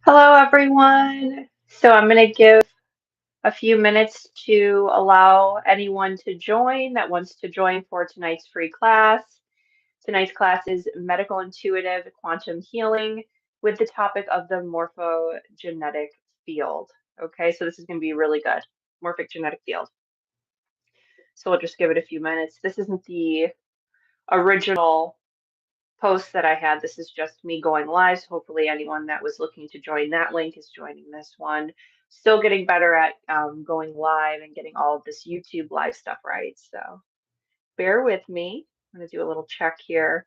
Hello, everyone. So I'm going to give a few minutes to allow anyone to join that wants to join for tonight's free class. Tonight's class is Medical Intuitive Quantum Healing with the topic of the morphogenetic field. Okay, so this is going to be really good. Morphic genetic field. So we'll just give it a few minutes. This isn't the original post that I had. This is just me going live. So hopefully anyone that was looking to join that link is joining this one. Still getting better at going live and getting all of this YouTube live stuff right. So bear with me. I'm going to do a little check here.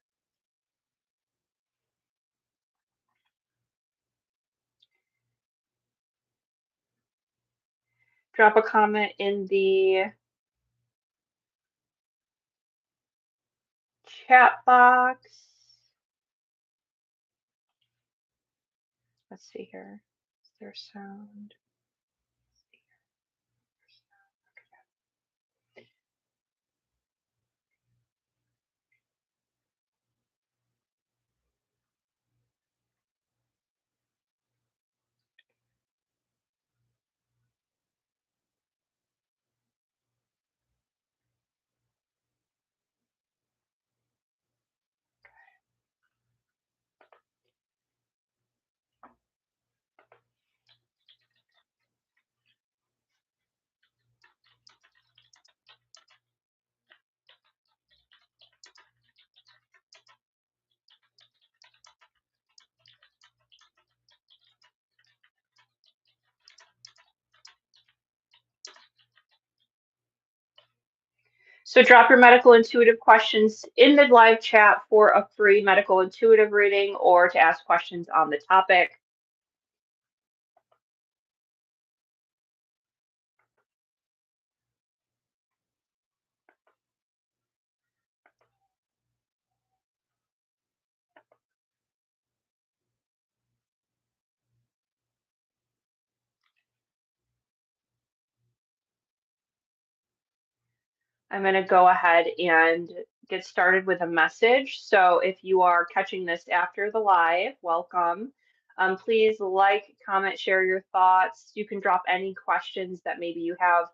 Drop a comment in the chat box. Let's see here. Is there sound? So drop your medical intuitive questions in the live chat for a free medical intuitive reading or to ask questions on the topic. I'm going to go ahead and get started with a message. So if you are catching this after the live, welcome. Please like, comment, share your thoughts. You can drop any questions that maybe you have,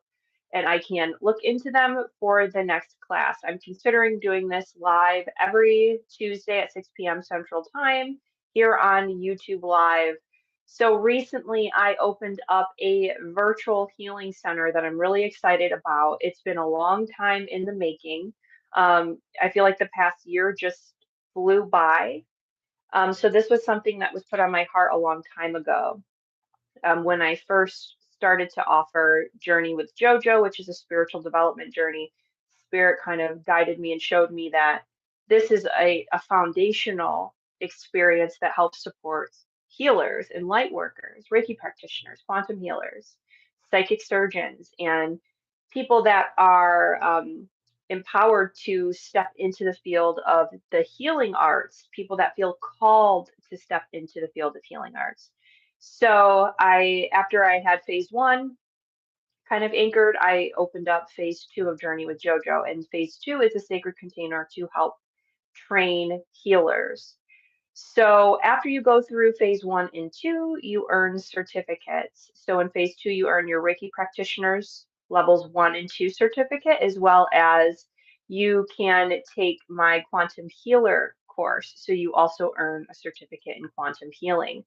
and I can look into them for the next class. I'm considering doing this live every Tuesday at 6 p.m. Central Time here on YouTube Live. So recently, I opened up a virtual healing center that I'm really excited about. It's been a long time in the making. I feel like the past year just flew by. So this was something that was put on my heart a long time ago. When I first started to offer Journey with JoJo, which is a spiritual development journey, Spirit kind of guided me and showed me that this is a foundational experience that helps support healers and light workers, Reiki practitioners, quantum healers, psychic surgeons, and people that are empowered to step into the field of the healing arts, people that feel called to step into the field of healing arts. So after I had phase one kind of anchored, I opened up phase two of Journey with JoJo. And phase two is a sacred container to help train healers. So after you go through phase one and two, you earn certificates. So in phase two, you earn your Reiki practitioners levels one and two certificate, as well as you can take my quantum healer course. So you also earn a certificate in quantum healing.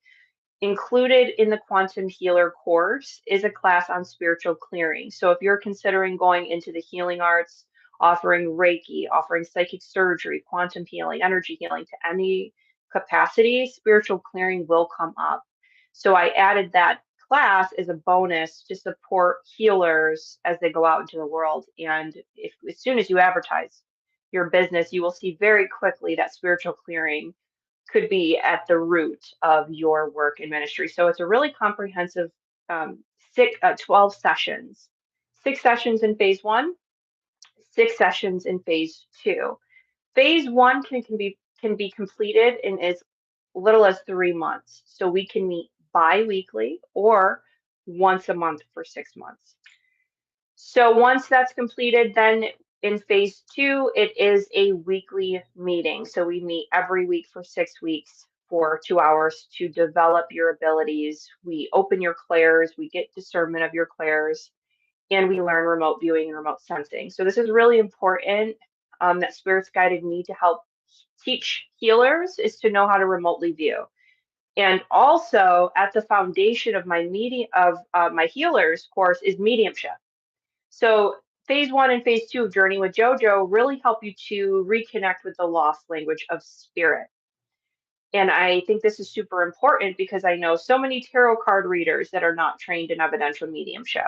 Included in the Quantum Healer course is a class on spiritual clearing. So if you're considering going into the healing arts, offering Reiki, offering psychic surgery, quantum healing, energy healing to any capacity, spiritual clearing will come up. So I added that class as a bonus to support healers as they go out into the world. And if as soon as you advertise your business, you will see very quickly that spiritual clearing could be at the root of your work in ministry. So it's a really comprehensive 12 sessions, 6 sessions in phase one, 6 sessions in phase two. Phase one can be completed in as little as 3 months. So we can meet bi-weekly or once a month for 6 months. So once that's completed, then in phase two, it is a weekly meeting. So we meet every week for 6 weeks for 2 hours to develop your abilities. We open your clairs, we get discernment of your clairs, and we learn remote viewing and remote sensing. So this is really important, that Spirits guided me to help teach healers is to know how to remotely view. And also at the foundation of my healers course is mediumship. So phase 1 and phase 2 of Journey with JoJo really help you to reconnect with the lost language of spirit. And I think this is super important because I know so many tarot card readers that are not trained in evidential mediumship.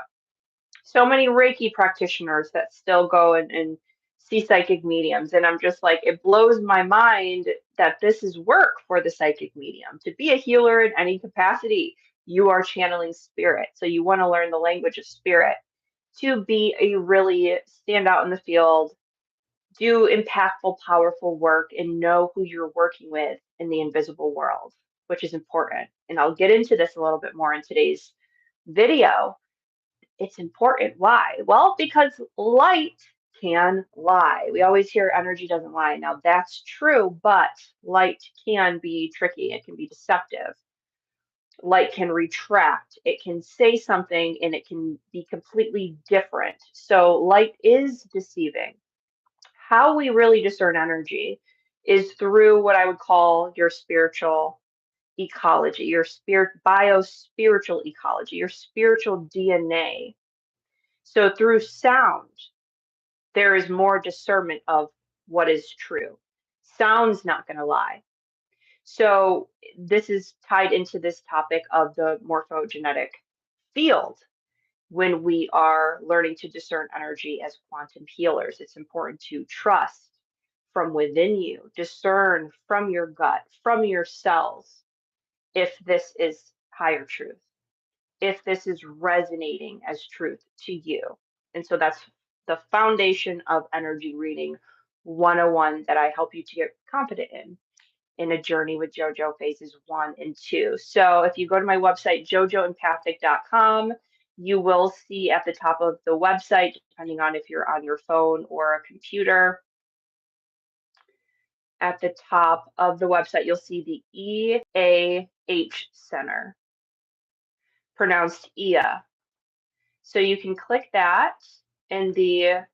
So many Reiki practitioners that still go and see psychic mediums. And I'm just like, it blows my mind that this is work for the psychic medium. To be a healer in any capacity, you are channeling spirit. So you want to learn the language of spirit to be a really stand out in the field, do impactful, powerful work, and know who you're working with in the invisible world, which is important. And I'll get into this a little bit more in today's video. It's important. Why? Well, because light can lie. We always hear energy doesn't lie. Now, that's true, but light can be tricky. It can be deceptive. Light can retract. It can say something and it can be completely different. So, light is deceiving. How we really discern energy is through what I would call your spiritual ecology, your bio-spiritual ecology, your spiritual DNA. So through sound, there is more discernment of what is true. Sound's not going to lie. So this is tied into this topic of the morphogenetic field. When we are learning to discern energy as quantum healers, it's important to trust from within you, discern from your gut, from your cells, if this is higher truth, if this is resonating as truth to you. And so that's the foundation of energy reading 101 that I help you to get competent in a journey with JoJo phases 1 and 2. So if you go to my website, jojoempathic.com, you will see at the top of the website, depending on if you're on your phone or a computer, at the top of the website, you'll see the EAH Center, pronounced EA. So you can click that, and the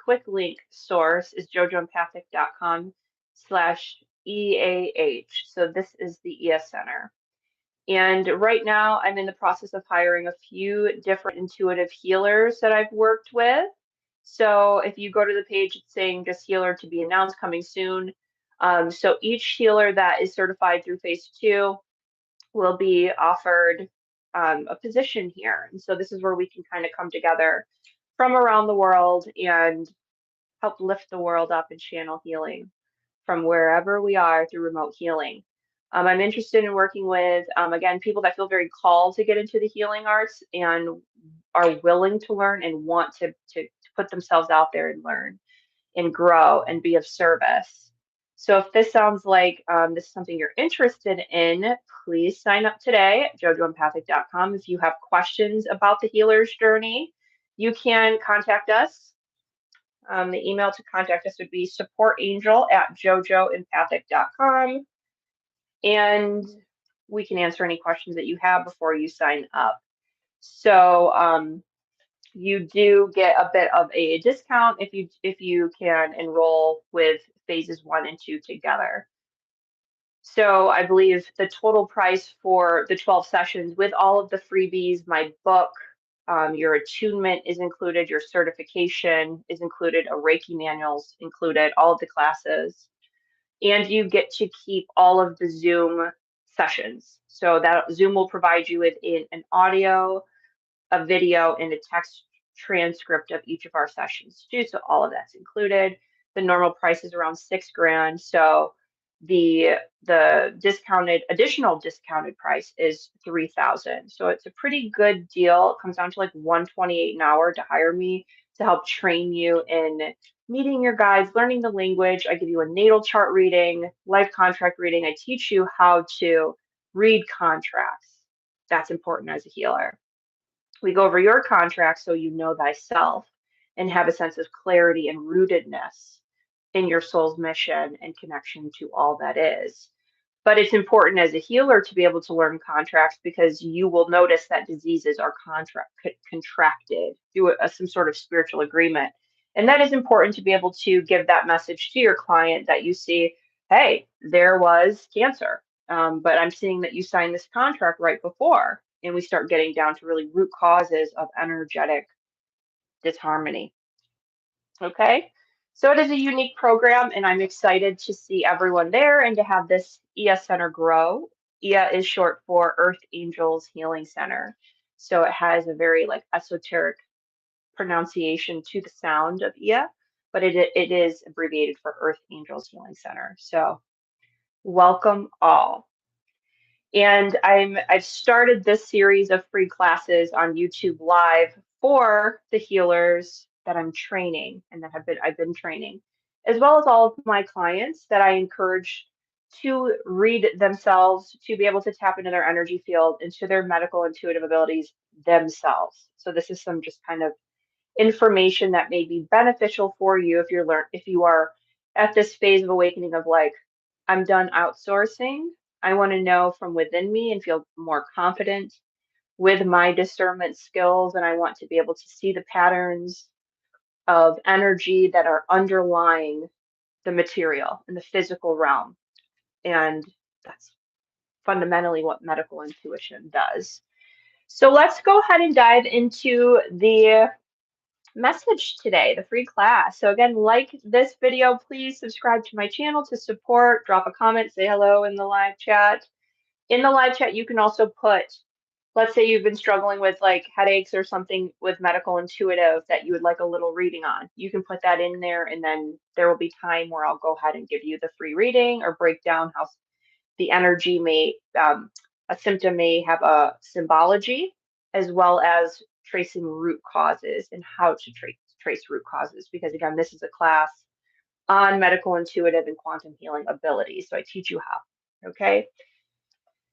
quick link source is jojoempathic.com/EAH. So this is the EA Center. And right now I'm in the process of hiring a few different intuitive healers that I've worked with. So if you go to the page, it's saying just healer to be announced coming soon. So each healer that is certified through phase 2 will be offered a position here. And so this is where we can kind of come together from around the world and help lift the world up and channel healing from wherever we are through remote healing. I'm interested in working with, again, people that feel very called to get into the healing arts and are willing to learn and want to put themselves out there and learn and grow and be of service. So if this sounds like this is something you're interested in, please sign up today at jojoempathic.com. If you have questions about the healer's journey, you can contact us. The email to contact us would be supportangel@jojoempathic.com. And we can answer any questions that you have before you sign up. So you do get a bit of a discount if you can enroll with phases 1 and 2 together. So I believe the total price for the 12 sessions with all of the freebies, my book, your attunement is included, your certification is included, a Reiki manual's included, all of the classes, and you get to keep all of the Zoom sessions. So that Zoom will provide you with an audio, a video, and a text transcript of each of our sessions too. So all of that's included. The normal price is around $6,000. So the additional discounted price is $3,000. So it's a pretty good deal. It comes down to like $128 an hour to hire me to help train you in meeting your guides, learning the language. I give you a natal chart reading, life contract reading. I teach you how to read contracts. That's important as a healer. We go over your contract so you know thyself and have a sense of clarity and rootedness in your soul's mission and connection to all that is. But it's important as a healer to be able to learn contracts because you will notice that diseases are contracted through some sort of spiritual agreement. And that is important to be able to give that message to your client that you see, hey, there was cancer, but I'm seeing that you signed this contract right before. And we start getting down to really root causes of energetic disharmony. Okay. So it is a unique program, and I'm excited to see everyone there and to have this EA Center grow. EA is short for Earth Angels Healing Center. So it has a very like esoteric pronunciation to the sound of EA, but it is abbreviated for Earth Angels Healing Center. So welcome all. And I've started this series of free classes on YouTube Live for the healers that I'm training and that I've been training, as well as all of my clients that I encourage to read themselves, to be able to tap into their energy field, into their medical intuitive abilities themselves. So this is some just kind of information that may be beneficial for you if you are at this phase of awakening of like, I'm done outsourcing. I want to know from within me and feel more confident with my discernment skills. And I want to be able to see the patterns of energy that are underlying the material in the physical realm. And that's fundamentally what medical intuition does. So let's go ahead and dive into the message today, the free class. So again, like this video, please subscribe to my channel to support, drop a comment, say hello in the live chat. In the live chat, you can also put, let's say you've been struggling with like headaches or something with medical intuitive that you would like a little reading on. You can put that in there, and then there will be time where I'll go ahead and give you the free reading or break down how the energy may, a symptom may have a symbology, as well as tracing root causes and how to trace root causes. Because again, this is a class on medical intuitive and quantum healing abilities. So I teach you how, okay?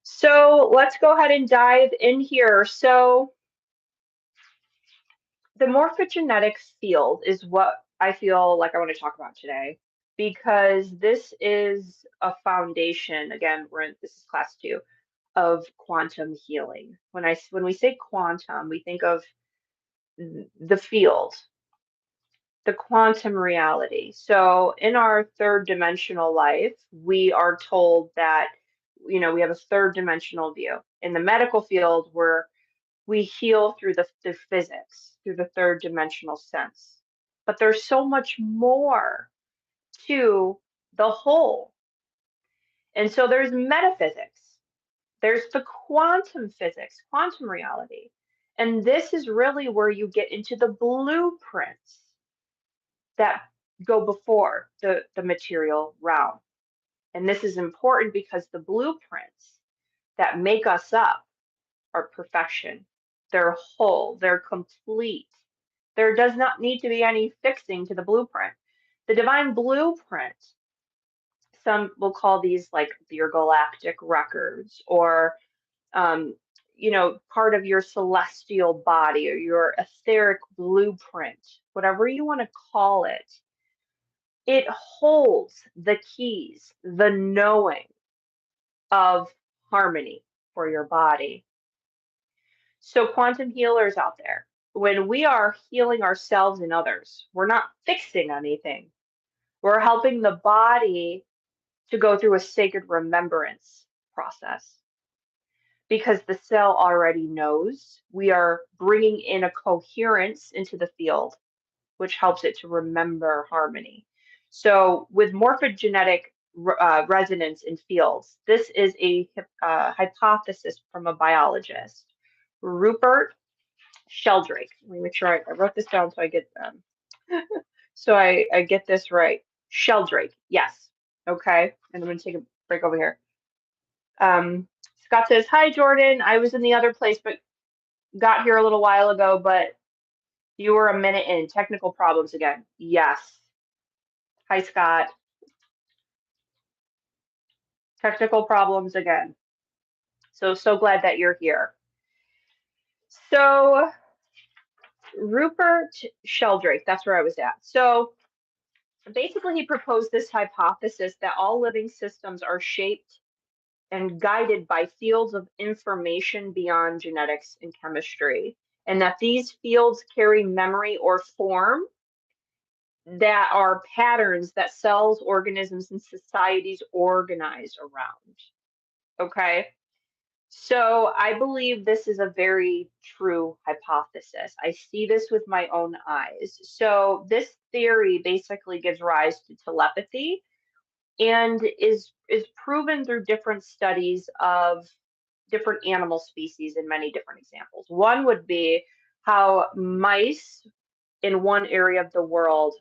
So let's go ahead and dive in here. So the morphogenetic field is what I feel like I want to talk about today, because this is a foundation. Again, this is class 2 of quantum healing. When we say quantum, we think of the field, the quantum reality. So in our third dimensional life, we are told that we have a third dimensional view. In the medical field, where we heal through the physics, through the third dimensional sense. But there's so much more to the whole. And so there's metaphysics. There's the quantum physics, quantum reality. And this is really where you get into the blueprints that go before the material realm. And this is important because the blueprints that make us up are perfection. They're whole, they're complete. There does not need to be any fixing to the blueprint. The divine blueprint, some will call these like your galactic records, or part of your celestial body or your etheric blueprint, whatever you want to call it. It holds the keys, the knowing of harmony for your body. So, quantum healers out there, when we are healing ourselves and others, we're not fixing anything. We're helping the body to go through a sacred remembrance process, because the cell already knows. We are bringing in a coherence into the field, which helps it to remember harmony. So with morphogenetic resonance in fields, this is a hypothesis from a biologist, Rupert Sheldrake. Let me make sure I wrote this down so I get I get this right. Sheldrake, yes. Okay, and I'm going to take a break over here. Scott says, "Hi, Jordan. I was in the other place, but got here a little while ago, but you were a minute in. Technical problems again." Yes. Hi, Scott. Technical problems again. So glad that you're here. So Rupert Sheldrake, that's where I was at. So basically he proposed this hypothesis that all living systems are shaped and guided by fields of information beyond genetics and chemistry, and that these fields carry memory or form that are patterns that cells, organisms, and societies organize around. Okay. So I believe this is a very true hypothesis. I see this with my own eyes. So this theory basically gives rise to telepathy and is proven through different studies of different animal species in many different examples. One would be how mice in one area of the world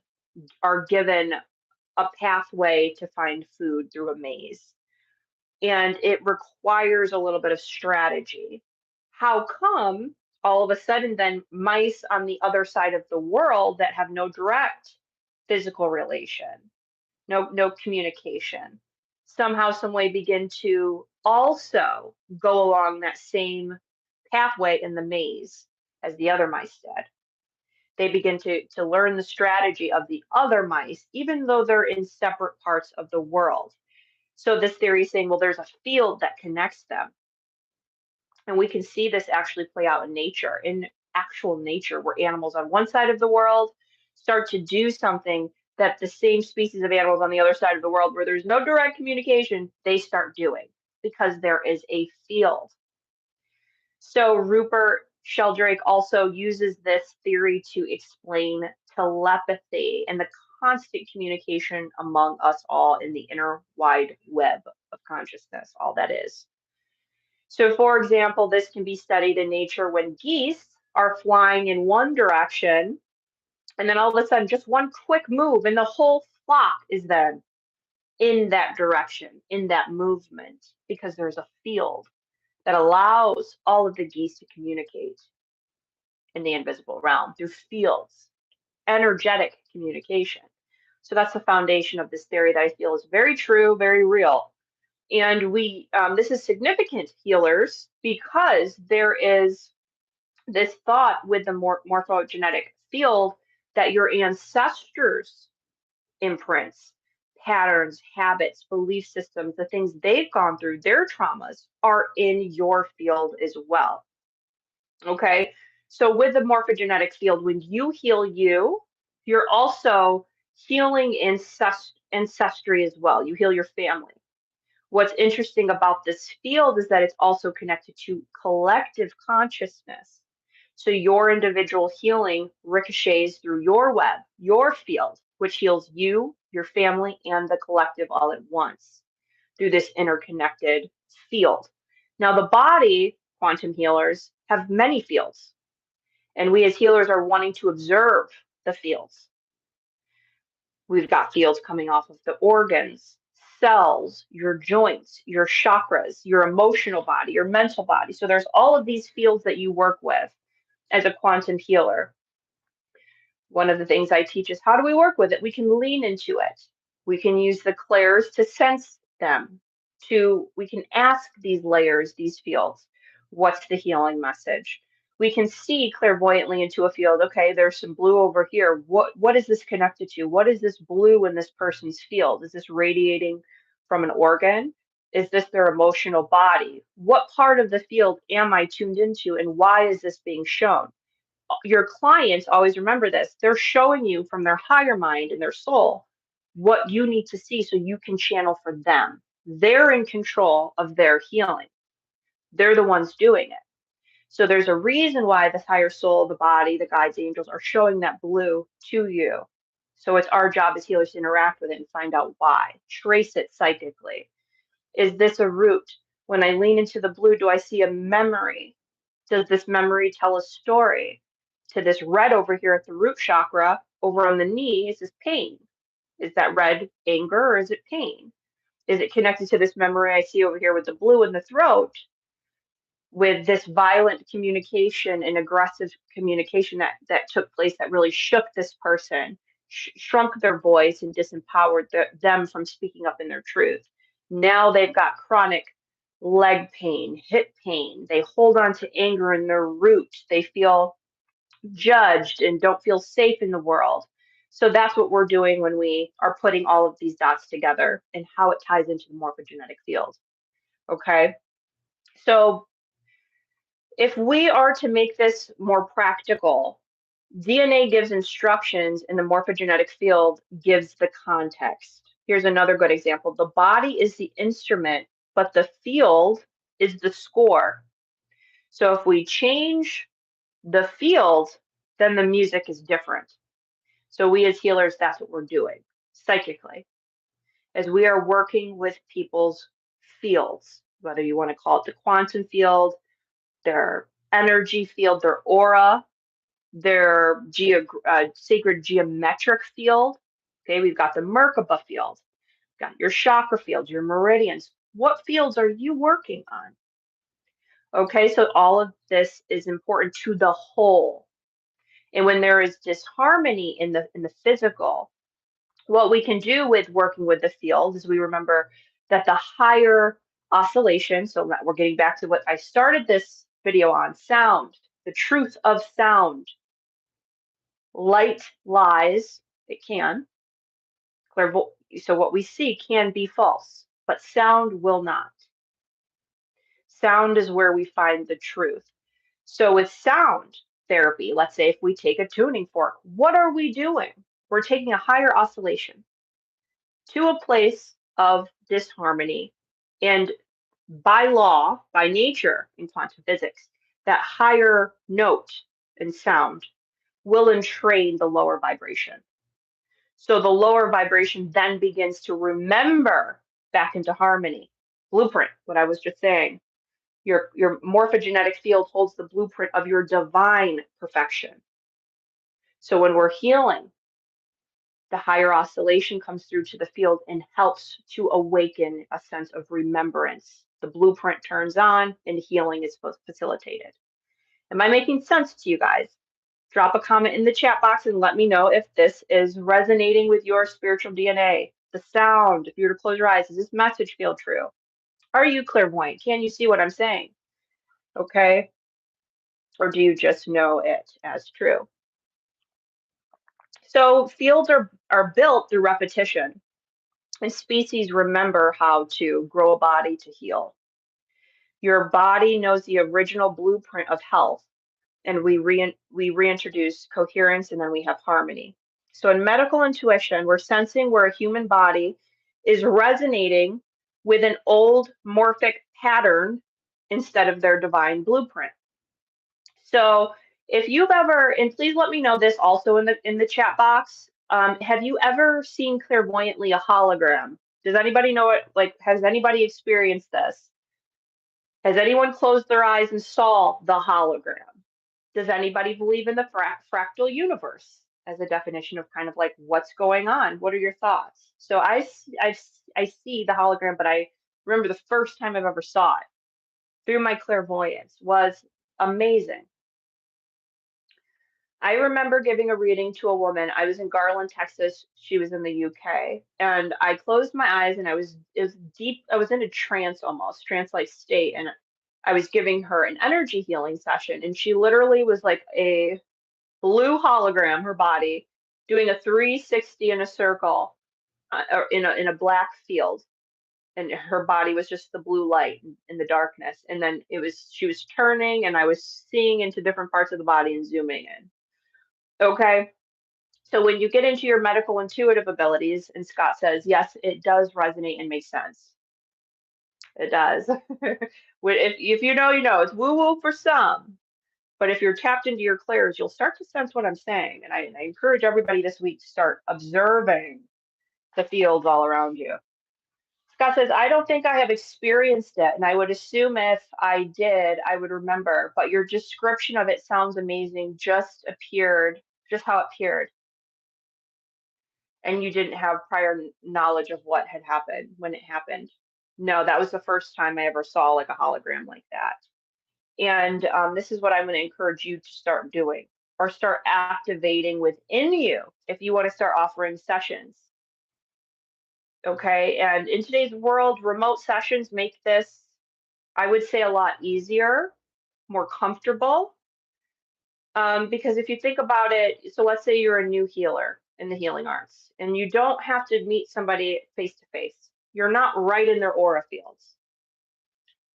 are given a pathway to find food through a maze, and it requires a little bit of strategy. How come all of a sudden then mice on the other side of the world that have no direct physical relation, no communication, somehow some way begin to also go along that same pathway in the maze as the other mice did? They begin to learn the strategy of the other mice, even though they're in separate parts of the world. So this theory is saying, well, there's a field that connects them. And we can see this actually play out in actual nature, where animals on one side of the world start to do something that the same species of animals on the other side of the world, where there's no direct communication, they start doing because there is a field. So Rupert Sheldrake also uses this theory to explain telepathy and the constant communication among us all in the inner wide web of consciousness, all that is. So, for example, this can be studied in nature when geese are flying in one direction, and then all of a sudden, just one quick move, and the whole flock is then in that direction, in that movement, because there's a field that allows all of the geese to communicate in the invisible realm through fields, energetic communication. So that's the foundation of this theory that I feel is very true, very real. And this is significant, healers, because there is this thought with the morphogenetic field that your ancestors' imprints, patterns, habits, belief systems, the things they've gone through, their traumas are in your field as well. Okay. So with the morphogenetic field, when you heal you, you're also healing ancestry as well. You heal your family. What's interesting about this field is that it's also connected to collective consciousness. So your individual healing ricochets through your web, your field, which heals you, your family, and the collective all at once through this interconnected field. Now, the body, quantum healers, have many fields, and we as healers are wanting to observe the fields. We've got fields coming off of the organs, cells, your joints, your chakras, your emotional body, your mental body. So there's all of these fields that you work with as a quantum healer. One of the things I teach is how do we work with it? We can lean into it. We can use the clairs to sense them. We can ask these layers, these fields, what's the healing message? We can see clairvoyantly into a field. Okay, there's some blue over here. What is this connected to? What is this blue in this person's field? Is this radiating from an organ? Is this their emotional body? What part of the field am I tuned into, and why is this being shown? Your clients, always remember this, they're showing you from their higher mind and their soul what you need to see so you can channel for them. They're in control of their healing. They're the ones doing it. So there's a reason why the higher soul, the body, the guides, the angels are showing that blue to you. So it's our job as healers to interact with it and find out why. Trace it psychically. Is this a root? When I lean into the blue, do I see a memory? Does this memory tell a story? To this red over here at the root chakra, over on the knee, is this pain? Is that red anger or is it pain? Is it connected to this memory I see over here with the blue in the throat, with this violent communication and aggressive communication that took place that really shook this person, shrunk their voice and disempowered them from speaking up in their truth? Now they've got chronic leg pain, hip pain. They hold on to anger in their root. They feel judged and don't feel safe in the world. So that's what we're doing when we are putting all of these dots together and how it ties into the morphogenetic field. Okay, so if we are to make this more practical, DNA gives instructions and the morphogenetic field gives the context. Here's another good example. The body is the instrument, but the field is the score. So if we change the field, then the music is different. So we as healers, that's what we're doing psychically, as we are working with people's fields, whether you want to call it the quantum field, their energy field, their aura, their sacred geometric field. Okay, we've got the Merkaba field, got your chakra field, your meridians. What fields are you working on? Okay, so all of this is important to the whole. And when there is disharmony in the physical, what we can do with working with the field is we remember that the higher oscillation, so that we're getting back to what I started this video on, sound, the truth of sound. Light lies, it can. So what we see can be false, but sound will not. Sound is where we find the truth. So with sound therapy, let's say if we take a tuning fork, what are we doing? We're taking a higher oscillation to a place of disharmony. And by law, by nature in quantum physics, that higher note and sound will entrain the lower vibration. So the lower vibration then begins to remember back into harmony. Blueprint, what I was just saying. Your morphogenetic field holds the blueprint of your divine perfection. So when we're healing, the higher oscillation comes through to the field and helps to awaken a sense of remembrance. The blueprint turns on and healing is facilitated. Am I making sense to you guys? Drop a comment in the chat box and let me know if this is resonating with your spiritual DNA. The sound, if you were to close your eyes, does this message feel true? Are you clairvoyant? Can you see what I'm saying? Okay. Or do you just know it as true? So fields are built through repetition, and species remember how to grow a body to heal. Your body knows the original blueprint of health, and we reintroduce coherence, and then we have harmony. So in medical intuition, we're sensing where a human body is resonating with an old morphic pattern instead of their divine blueprint. So if you've ever, and please let me know this also in the chat box, have you ever seen clairvoyantly a hologram? Does anybody know it? Like, has anybody experienced this? Has anyone closed their eyes and saw the hologram? Does anybody believe in the fractal universe as a definition of kind of like what's going on? What are your thoughts? So I see the hologram, but I remember the first time I've ever saw it through my clairvoyance was amazing. I remember giving a reading to a woman. I was in Garland, Texas. She was in the UK. And I closed my eyes and it was deep. I was in a trance almost, trance-like state. And I was giving her an energy healing session. And she literally was like a blue hologram, her body, doing a 360 in a circle or in a black field. And her body was just the blue light in the darkness. And then she was turning and I was seeing into different parts of the body and zooming in. Okay. So when you get into your medical intuitive abilities, and Scott says, yes, it does resonate and make sense. It does. If you know, you know. It's woo-woo for some. But if you're tapped into your clairs, you'll start to sense what I'm saying. And I encourage everybody this week to start observing the fields all around you. Scott says, I don't think I have experienced it. And I would assume if I did, I would remember. But your description of it sounds amazing. Just how it appeared. And you didn't have prior knowledge of what had happened when it happened. No, that was the first time I ever saw like a hologram like that. And this is what I'm going to encourage you to start doing or start activating within you if you want to start offering sessions. Okay. And in today's world, remote sessions make this, I would say, a lot easier, more comfortable. Because if you think about it, so let's say you're a new healer in the healing arts and you don't have to meet somebody face to face. You're not right in their aura fields.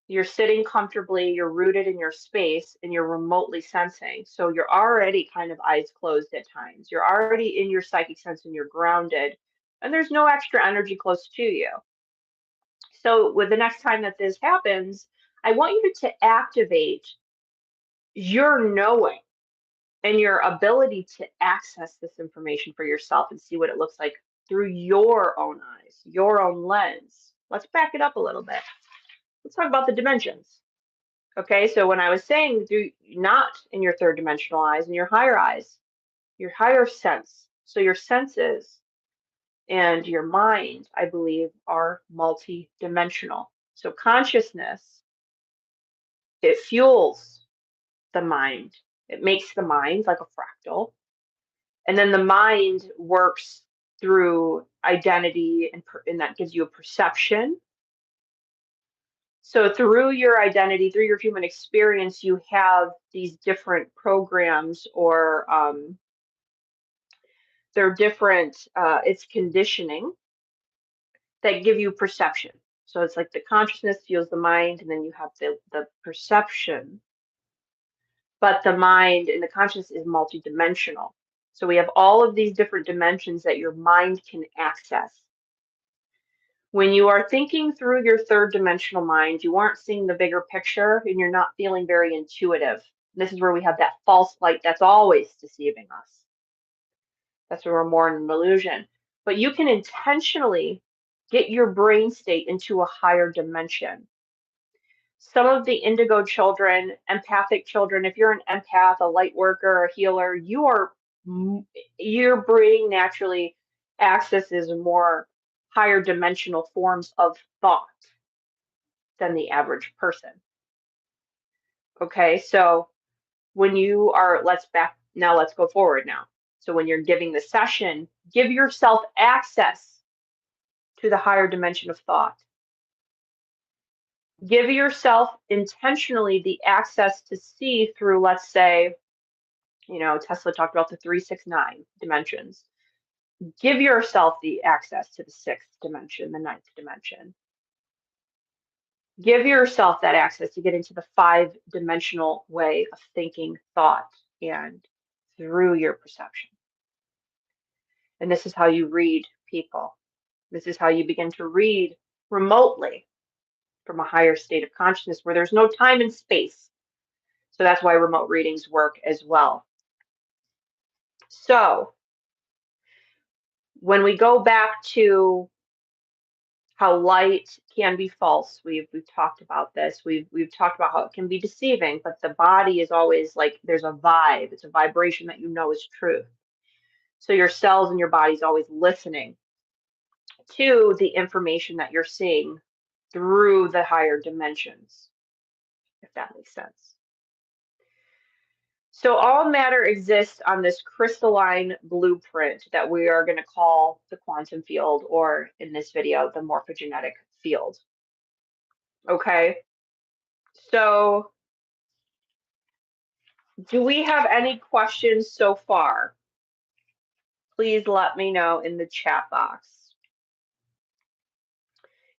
You're sitting comfortably, you're rooted in your space, and you're remotely sensing. So you're already kind of eyes closed at times. You're already in your psychic sense and you're grounded, and there's no extra energy close to you. So with the next time that this happens, I want you to activate your knowing and your ability to access this information for yourself and see what it looks like through your own eyes, your own lens. Let's back it up a little bit. Let's talk about the dimensions. Okay, so when I was saying do not in your third dimensional eyes, in your higher eyes, your higher sense. So your senses and your mind, I believe, are multi-dimensional. So consciousness, it fuels the mind. It makes the mind like a fractal. And then the mind works through identity and that gives you a perception. So through your identity, through your human experience, you have these different programs or they're different, it's conditioning that give you perception. So it's like the consciousness fuels the mind, and then you have the perception. But the mind and the consciousness is multidimensional. So we have all of these different dimensions that your mind can access. When you are thinking through your third dimensional mind, you aren't seeing the bigger picture and you're not feeling very intuitive. This is where we have that false light that's always deceiving us. That's where we're more in an illusion. But you can intentionally get your brain state into a higher dimension. Some of the indigo children, empathic children, if you're an empath, a light worker, a healer, your brain naturally accesses more higher dimensional forms of thought than the average person. Okay, so when you are, let's go forward now. So when you're giving the session, give yourself access to the higher dimension of thought. Give yourself intentionally the access to see through, let's say, Tesla talked about the 369 dimensions. Give yourself the access to the sixth dimension, the ninth dimension. Give yourself that access to get into the five-dimensional way of thinking, thought, and through your perception. And this is how you read people. This is how you begin to read remotely from a higher state of consciousness where there's no time and space. So that's why remote readings work as well. So when we go back to how light can be false, we've talked about this. We've talked about how it can be deceiving, but the body is always like there's a vibe. It's a vibration that you know is truth. So your cells and your body's always listening to the information that you're seeing through the higher dimensions, if that makes sense. So all matter exists on this crystalline blueprint that we are going to call the quantum field, or in this video, the morphogenetic field. Okay, so do we have any questions so far? Please let me know in the chat box.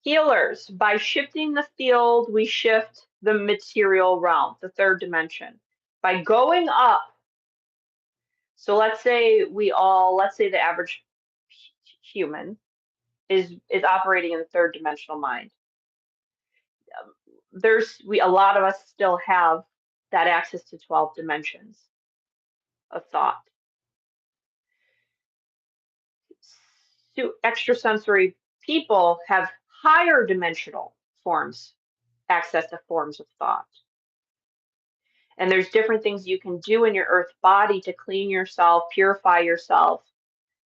Healers, by shifting the field, we shift the material realm, the third dimension. By going up, so let's say the average human is operating in the third dimensional mind. A lot of us still have that access to 12 dimensions of thought. So extrasensory people have higher dimensional forms, access to forms of thought. And there's different things you can do in your earth body to clean yourself, purify yourself.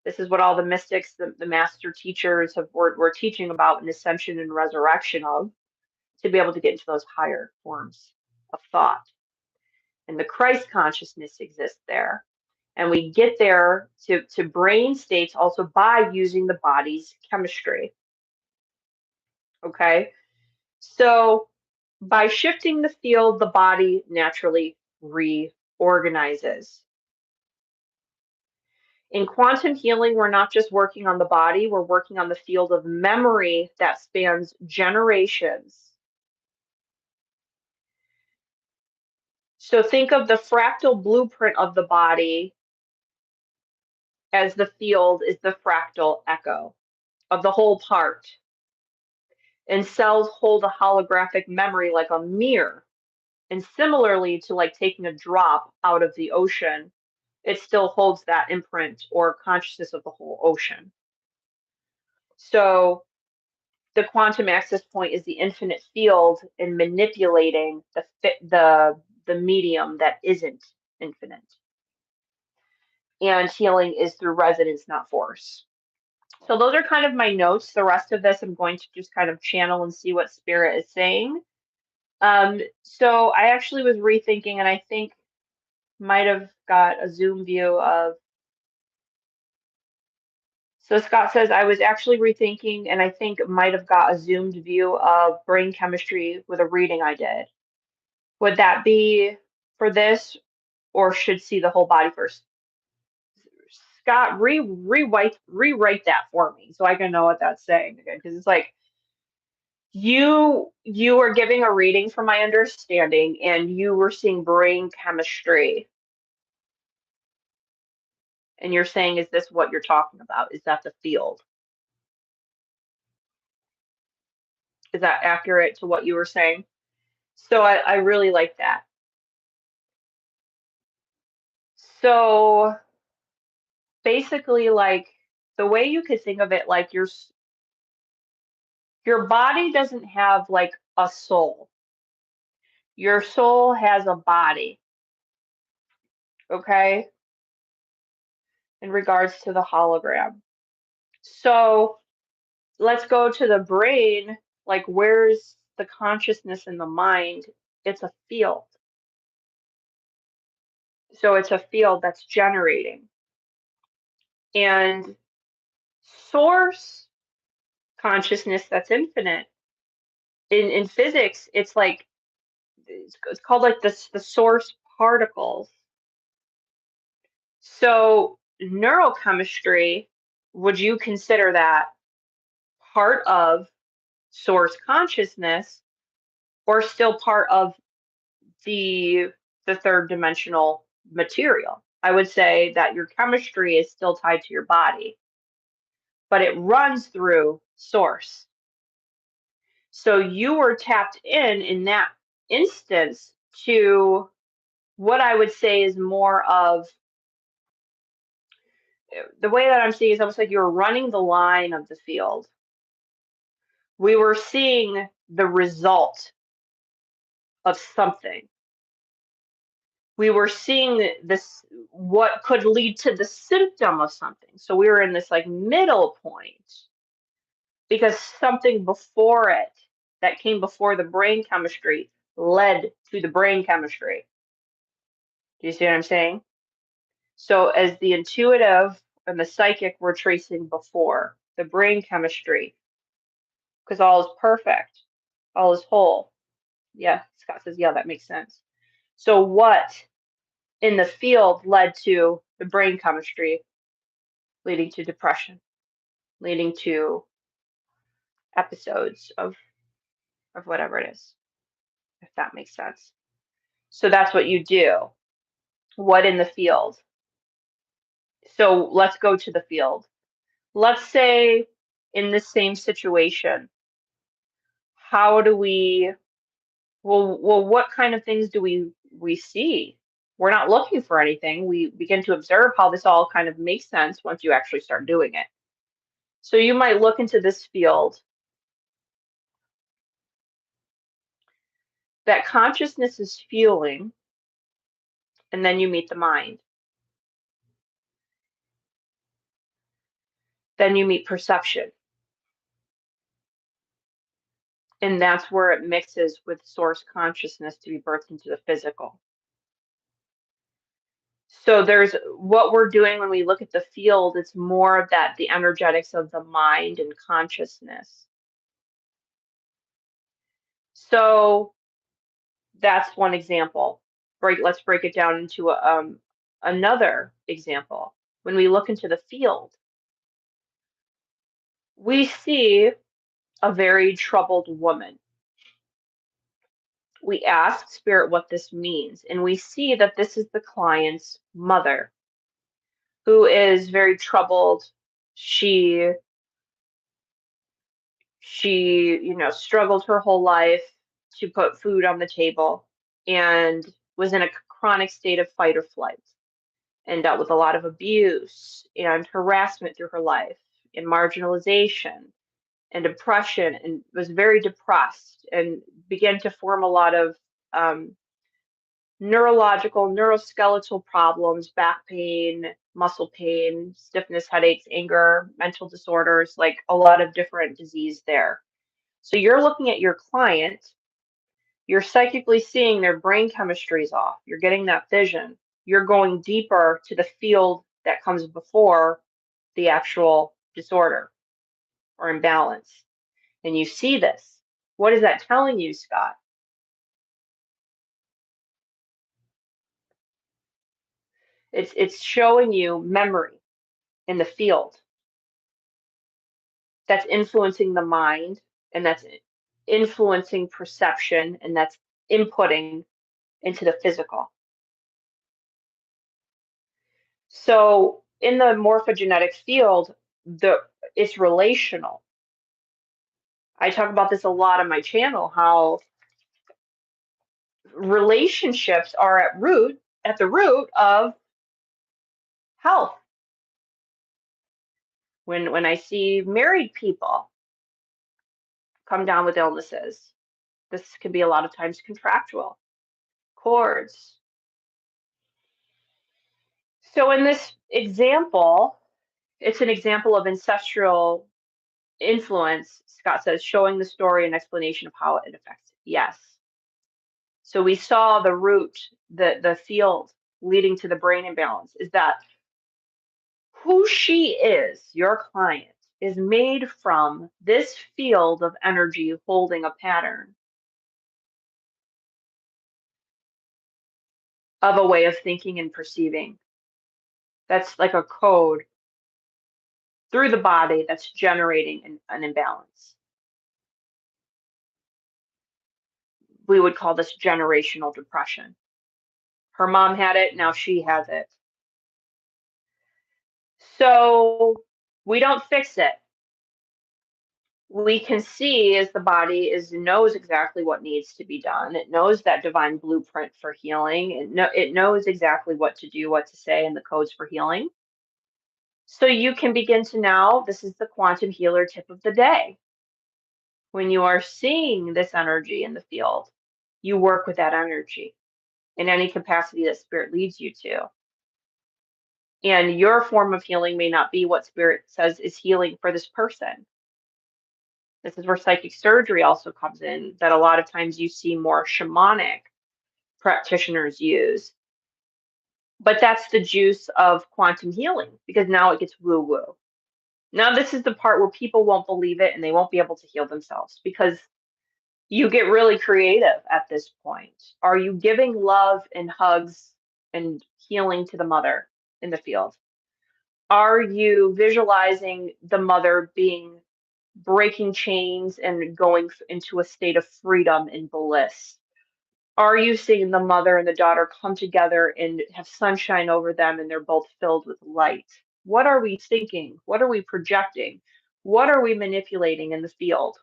This is what all the mystics, the master teachers were teaching about in ascension and resurrection of, to be able to get into those higher forms of thought. And the Christ consciousness exists there. And we get there to brain states also by using the body's chemistry. Okay, so by shifting the field, the body naturally reorganizes. In quantum healing, we're not just working on the body, we're working on the field of memory that spans generations. So think of the fractal blueprint of the body as the field is the fractal echo of the whole part. And cells hold a holographic memory like a mirror. And similarly to like taking a drop out of the ocean, it still holds that imprint or consciousness of the whole ocean. So the quantum access point is the infinite field in manipulating the medium that isn't infinite. And healing is through resonance, not force. So those are kind of my notes. The rest of this I'm going to just kind of channel and see what spirit is saying. So I actually was rethinking, and I think might have got a Zoom view of. So Scott says I was actually rethinking, and I think might have got a zoomed view of brain chemistry with a reading I did. Would that be for this, or should see the whole body first? Scott, rewrite that for me so I can know what that's saying again, because it's like you were giving a reading from my understanding, and you were seeing brain chemistry, and you're saying, is this what you're talking about? Is that the field? Is that accurate to what you were saying? So I really like that. So basically, like the way you could think of it, like your body doesn't have like a soul. Your soul has a body, okay? In regards to the hologram. So let's go to the brain. Like, where's the consciousness in the mind? It's a field. So it's a field that's generating. And source consciousness that's infinite. In physics, it's like it's called like the source particles. So neurochemistry, would you consider that part of source consciousness or still part of the the third dimensional material? I would say that your chemistry is still tied to your body, but it runs through source. So you were tapped in that instance to what I would say is more of the way that I'm seeing is almost like you were running the line of the field. We were seeing the result of something. We were seeing this, what could lead to the symptom of something. So we were in this like middle point because something before it that came before the brain chemistry led to the brain chemistry. Do you see what I'm saying? So as the intuitive and the psychic were tracing before the brain chemistry, because all is perfect, all is whole. Yeah, Scott says, yeah, that makes sense. So what in the field led to the brain chemistry leading to depression, leading to episodes of whatever it is, if that makes sense. So that's what you do. What in the field? So let's go to the field. Let's say in the same situation, how do we what kind of things do we see? We're not looking for anything. We begin to observe how this all kind of makes sense once you actually start doing it. So you might look into this field that consciousness is fueling, and then you meet the mind. Then you meet perception. And that's where it mixes with source consciousness to be birthed into the physical. So there's what we're doing when we look at the field, it's more of that the energetics of the mind and consciousness. So that's one example. Let's break it down into another example. When we look into the field, we see a very troubled woman. We ask Spirit what this means, and we see that this is the client's mother who is very troubled. She struggled her whole life to put food on the table and was in a chronic state of fight or flight and dealt with a lot of abuse and harassment through her life and marginalization and depression and was very depressed and began to form a lot of um, neurological, neuroskeletal problems, back pain, muscle pain, stiffness, headaches, anger, mental disorders, like a lot of different disease there. So you're looking at your client, you're psychically seeing their brain chemistry is off, you're getting that vision, you're going deeper to the field that comes before the actual disorder or imbalance. And you see this. What is that telling you, Scott? It's showing you memory in the field that's influencing the mind and that's influencing perception and that's inputting into the physical. So in the morphogenetic field, it's relational. I talk about this a lot on my channel, how relationships are at the root of health. When I see married people come down with illnesses, this can be a lot of times contractual cords. So in this example, it's an example of ancestral influence, Scott says, showing the story and explanation of how it affects. Yes. So we saw the root, the field leading to the brain imbalance is that who she is, your client, is made from this field of energy holding a pattern of a way of thinking and perceiving. That's like a code through the body that's generating an imbalance. We would call this generational depression. Her mom had it, now she has it. So we don't fix it. We can see as the body knows exactly what needs to be done. It knows that divine blueprint for healing. It knows exactly what to do, what to say, and the codes for healing. So you can begin to now, this is the quantum healer tip of the day. When you are seeing this energy in the field, you work with that energy in any capacity that spirit leads you to. And your form of healing may not be what spirit says is healing for this person. This is where psychic surgery also comes in, that a lot of times you see more shamanic practitioners use. But that's the juice of quantum healing because now it gets woo woo. Now, this is the part where people won't believe it and they won't be able to heal themselves because you get really creative at this point. Are you giving love and hugs and healing to the mother in the field? Are you visualizing the mother breaking chains and going into a state of freedom and bliss? Are you seeing the mother and the daughter come together and have sunshine over them and they're both filled with light? What are we thinking? What are we projecting? What are we manipulating in the field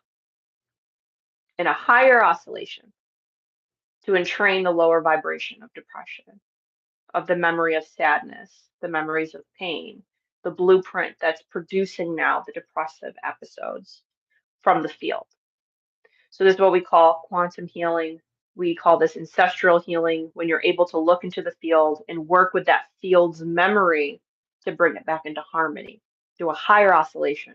in a higher oscillation to entrain the lower vibration of depression, of the memory of sadness, the memories of pain, the blueprint that's producing now the depressive episodes from the field? So this is what we call quantum healing. We call this ancestral healing when you're able to look into the field and work with that field's memory to bring it back into harmony through a higher oscillation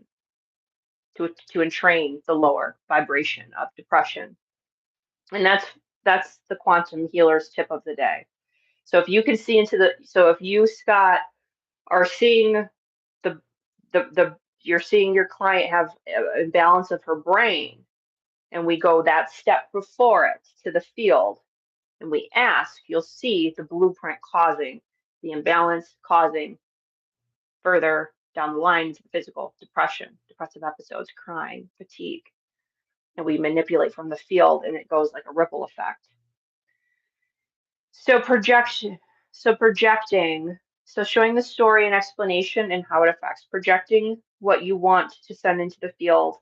to entrain the lower vibration of depression. And that's the quantum healer's tip of the day. So if you can see so if you, Scott, are seeing you're seeing your client have a balance of her brain, and we go that step before it to the field and we ask, you'll see the blueprint causing the imbalance, causing further down the line to the physical depression, depressive episodes, crying, fatigue. and we manipulate from the field, and it goes like a ripple effect. So projecting, so showing the story and explanation and how it affects, projecting what you want to send into the field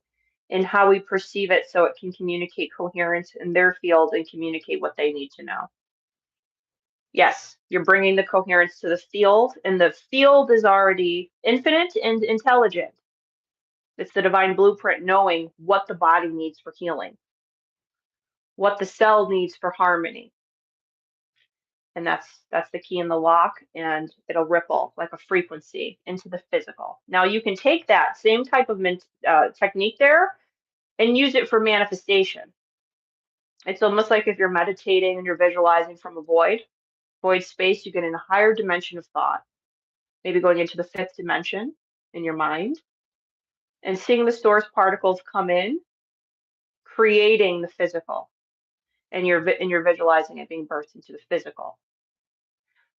and how we perceive it so it can communicate coherence in their field and communicate what they need to know. Yes, you're bringing the coherence to the field, and the field is already infinite and intelligent. It's the divine blueprint knowing what the body needs for healing, what the cell needs for harmony. And that's the key in the lock, and it'll ripple like a frequency into the physical. Now you can take that same type of technique there and use it for manifestation. It's almost like if you're meditating and you're visualizing from a void space, you get in a higher dimension of thought, maybe going into the fifth dimension in your mind and seeing the source particles come in, creating the physical, and you're visualizing it being birthed into the physical.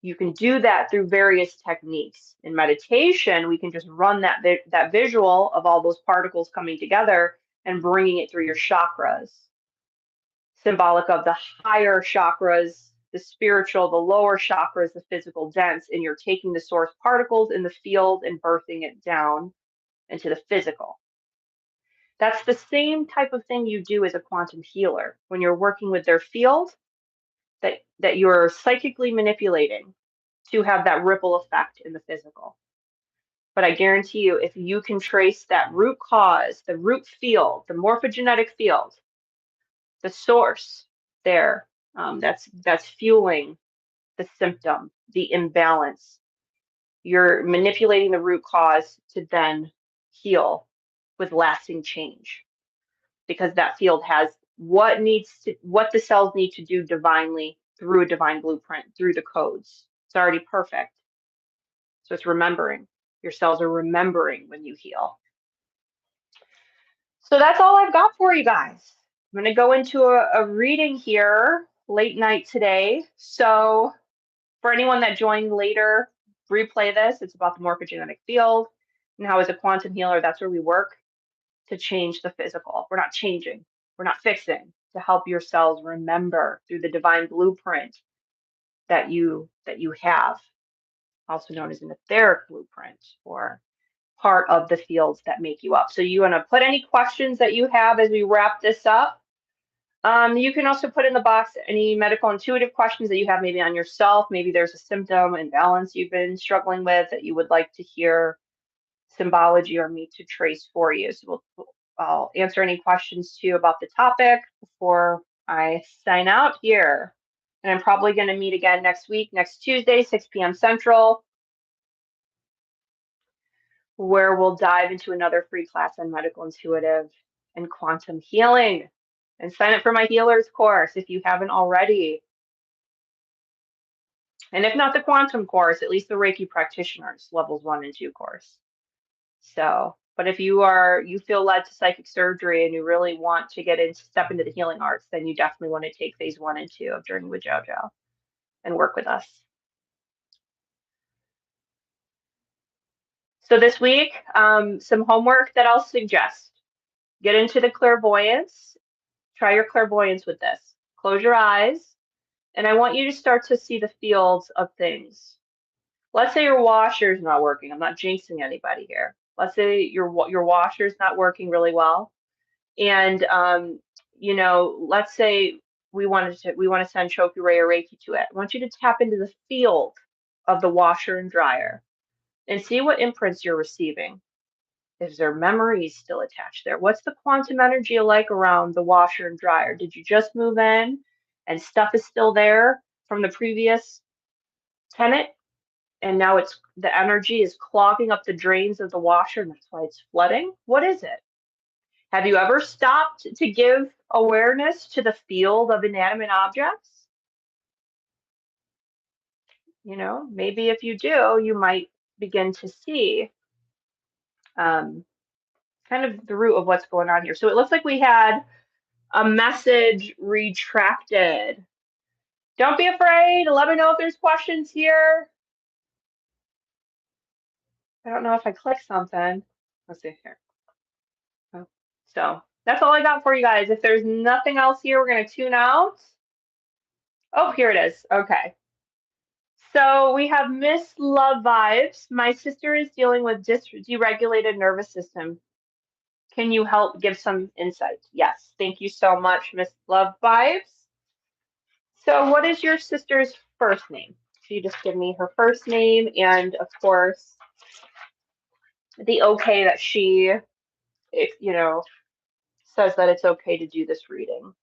You can do that through various techniques. In meditation, we can just run that visual of all those particles coming together and bringing it through your chakras, symbolic of the higher chakras, the spiritual, the lower chakras, the physical dense, and you're taking the source particles in the field and birthing it down into the physical. That's the same type of thing you do as a quantum healer when you're working with their field that you're psychically manipulating to have that ripple effect in the physical. But I guarantee you, if you can trace that root cause, the root field, the morphogenetic field, the source there, that's fueling the symptom, the imbalance. You're manipulating the root cause to then heal with lasting change, because that field has what the cells need to do divinely through a divine blueprint, through the codes. It's already perfect. So it's remembering. Your cells are remembering when you heal. So that's all I've got for you guys. I'm going to go into a reading here late night today. So for anyone that joined later, replay this. It's about the morphogenetic field and how as a quantum healer, that's where we work to change the physical. We're not changing. We're not fixing, to help your cells remember through the divine blueprint that you have, also known as an etheric blueprint, or part of the fields that make you up. So you want to put any questions that you have as we wrap this up. You can also put in the box any medical intuitive questions that you have maybe on yourself. Maybe there's a symptom imbalance you've been struggling with that you would like to hear symbology or me to trace for you. So I'll answer any questions too about the topic before I sign out here. And I'm probably going to meet again next week, next Tuesday, 6 p.m. Central, where we'll dive into another free class on medical intuitive and quantum healing. And sign up for my healers course if you haven't already. And if not the quantum course, at least the Reiki practitioners levels 1 and 2 course. So, but if you feel led to psychic surgery and you really want to step into the healing arts, then you definitely want to take phase 1 and 2 of Journey with JoJo and work with us. So this week, some homework that I'll suggest. Get into the clairvoyance. Try your clairvoyance with this. Close your eyes, and I want you to start to see the fields of things. Let's say your washer's not working. I'm not jinxing anybody here. Let's say your washer's not working really well, and let's say we want to send Chokuray or Reiki to it. I want you to tap into the field of the washer and dryer and see what imprints you're receiving. Is there memories still attached there? What's the quantum energy like around the washer and dryer? Did you just move in and stuff is still there from the previous tenant? And now the energy is clogging up the drains of the washer, and that's why it's flooding. What is it? Have you ever stopped to give awareness to the field of inanimate objects? Maybe if you do, you might begin to see kind of the root of what's going on here. So it looks like we had a message retracted. Don't be afraid. Let me know if there's questions here. I don't know if I clicked something. Let's see here. Oh, so That's all I got for you guys. If there's nothing else here, we're going to tune out. Oh, here it is. Okay. So we have Miss Love Vibes. My sister is dealing with deregulated nervous system. Can you help give some insight? Yes. Thank you so much, Miss Love Vibes. So what is your sister's first name? Can you just give me her first name and, of course, the okay that she, if says that it's okay to do this reading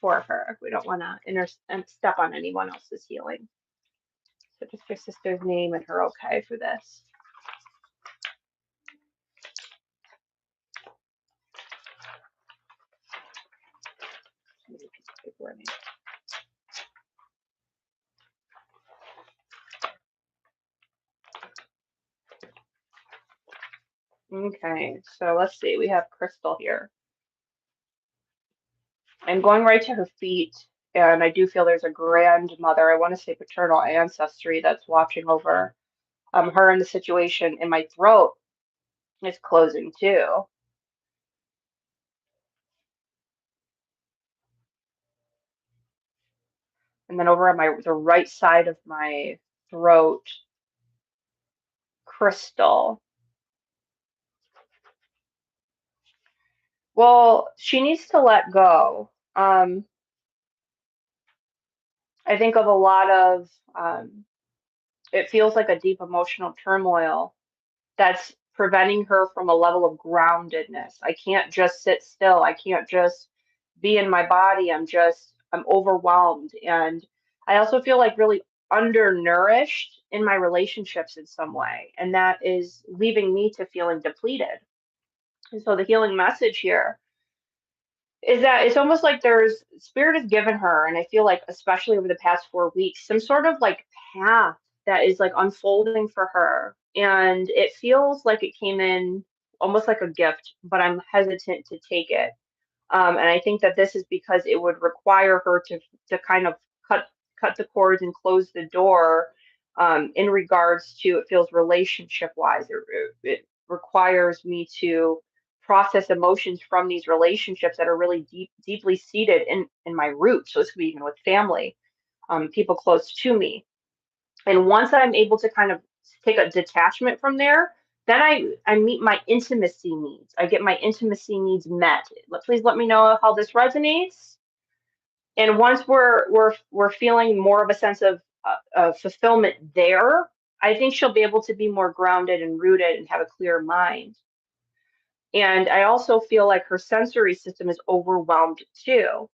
for her. We don't want to step on anyone else's healing. So just your sister's name and her okay for this. Okay, so let's see. We have Crystal here. I'm going right to her feet, and I do feel there's a grandmother, I want to say paternal ancestry, that's watching over her in the situation, and my throat is closing too. And then over on the right side of my throat, Crystal. Well, she needs to let go. I think of a lot of, it feels like a deep emotional turmoil that's preventing her from a level of groundedness. I can't just sit still. I can't just be in my body. I'm overwhelmed. And I also feel like really undernourished in my relationships in some way. And that is leaving me to feeling depleted. And so the healing message here is that it's almost like there's spirit has given her, and I feel like especially over the past 4 weeks, some sort of like path that is like unfolding for her. And it feels like it came in almost like a gift, but I'm hesitant to take it. And I think that this is because it would require her to kind of cut the cords and close the door in regards to it feels relationship wise. It requires me to process emotions from these relationships that are really deeply seated in my roots. So this could be even with family, people close to me. And once I'm able to kind of take a detachment from there, then I meet my intimacy needs. I get my intimacy needs met. Please let me know how this resonates. And once we're feeling more of a sense of fulfillment there, I think she'll be able to be more grounded and rooted and have a clear mind. And I also feel like her sensory system is overwhelmed too.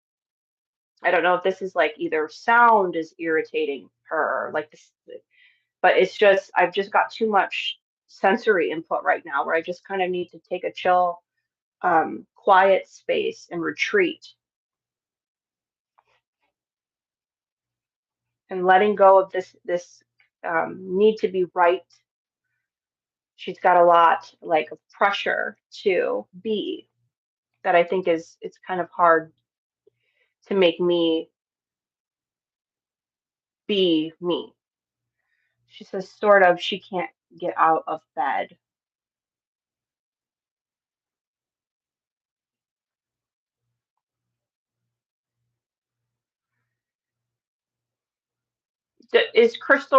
I don't know if this is like either sound is irritating her, like this, but it's just I've just got too much sensory input right now where I just kind of need to take a chill, quiet space and retreat and letting go of this need to be right. She's got a lot like of pressure to be that I think is it's kind of hard to make me be me. She says sort of she can't get out of bed. Is Crystal